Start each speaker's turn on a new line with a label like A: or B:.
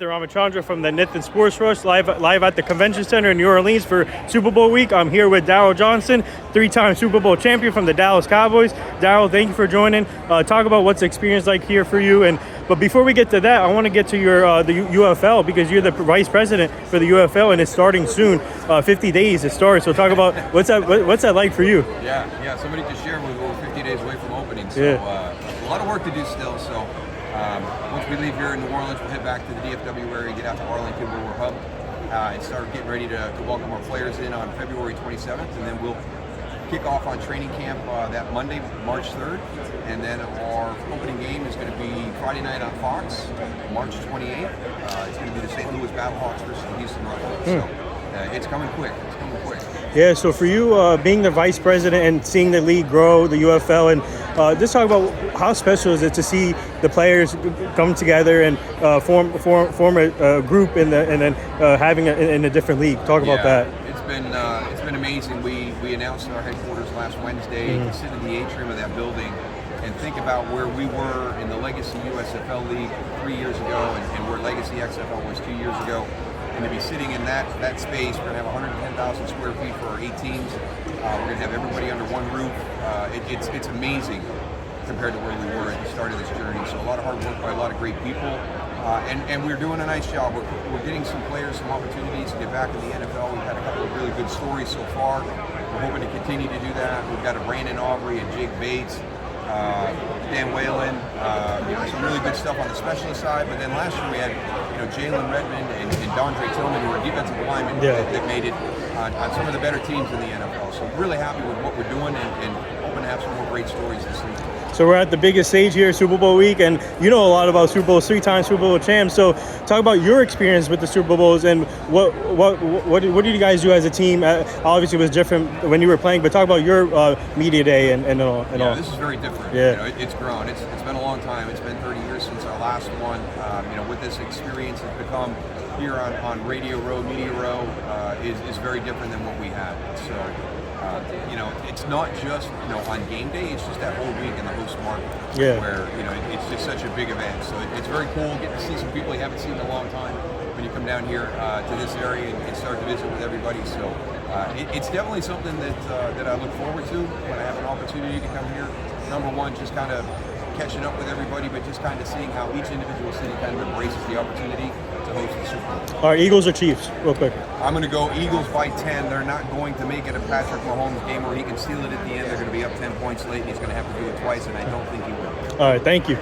A: Ramachandra from the Nathan Sports Rush, live at the Convention Center in New Orleans for Super Bowl week. I'm here with Daryl Johnston, three-time Super Bowl champion from the Dallas Cowboys. Daryl, thank you for joining. Talk about what's the experience like here for you. But before we get to that, I want to get to your the UFL, because you're the vice president for the UFL and it's starting soon. 50 days it starts. So talk about what's that like for you?
B: Yeah. Somebody just shared we're 50 days away from opening, so a lot of work to do still. So. Once we leave here in New Orleans, we'll head back to the DFW area, get out to Arlington where we're hubbed, and start getting ready to welcome our players in on February 27th, and then we'll kick off on training camp that Monday, March 3rd, and then our opening game is going to be Friday night on Fox, March 28th. It's going to be the St. Louis Battlehawks versus the Houston Rockets. So it's coming quick.
A: Yeah, so for you, being the vice president and seeing the league grow, the UFL, and just talk about how special is it to see the players come together and form a group and then having it in a different league. Talk about that.
B: It's been amazing. We announced our headquarters last Wednesday. To sit in the atrium of that building and think about where we were in the Legacy USFL League 3 years ago and where Legacy XFL was 2 years ago. And to be sitting in that space, we're going to have 110,000 square feet for our 8 teams. We're going to have everybody under one roof. It's amazing compared to where we were at the start of this journey. So a lot of hard work by a lot of great people. And we're doing a nice job. We're getting some players some opportunities to get back in the NFL. We've had a couple of really good stories so far. We're hoping to continue to do that. We've got a Brandon Aubrey and Jake Bates. Dan Whalen, some really good stuff on the specialist side. But then last year we had, Jalen Redmond and Dondre Tillman, who are defensive linemen that made it on some of the better teams in the NFL. So really happy with what we're doing and hoping to have some more great stories this season.
A: So we're at the biggest stage here, Super Bowl week, and you know a lot about Super Bowls, 3-time Super Bowl champs. So talk about your experience with the Super Bowls and what did you guys do as a team? Obviously it was different when you were playing, but talk about your media day and all.
B: This is very different. It's grown. It's been a long time. It's been 30 years since our last one. What this experience has become here on Radio Row, Media Row, is very different than what we had. So. It's not just on game day. It's just that whole week in the host market where it's just such a big event. So it's very cool getting to see some people you haven't seen in a long time when you come down here to this area and start to visit with everybody. So it's definitely something that I look forward to when I have an opportunity to come here. Number one, just kind of catching up with everybody, but just kind of seeing how each individual city kind of embraces the opportunity to host the Super Bowl.
A: All right, Eagles or Chiefs, real quick?
B: I'm going to go Eagles by 10. They're not going to make it a Patrick Mahomes game where he can seal it at the end. They're going to be up 10 points late, and he's going to have to do it twice, and I don't think he will.
A: All right, thank you.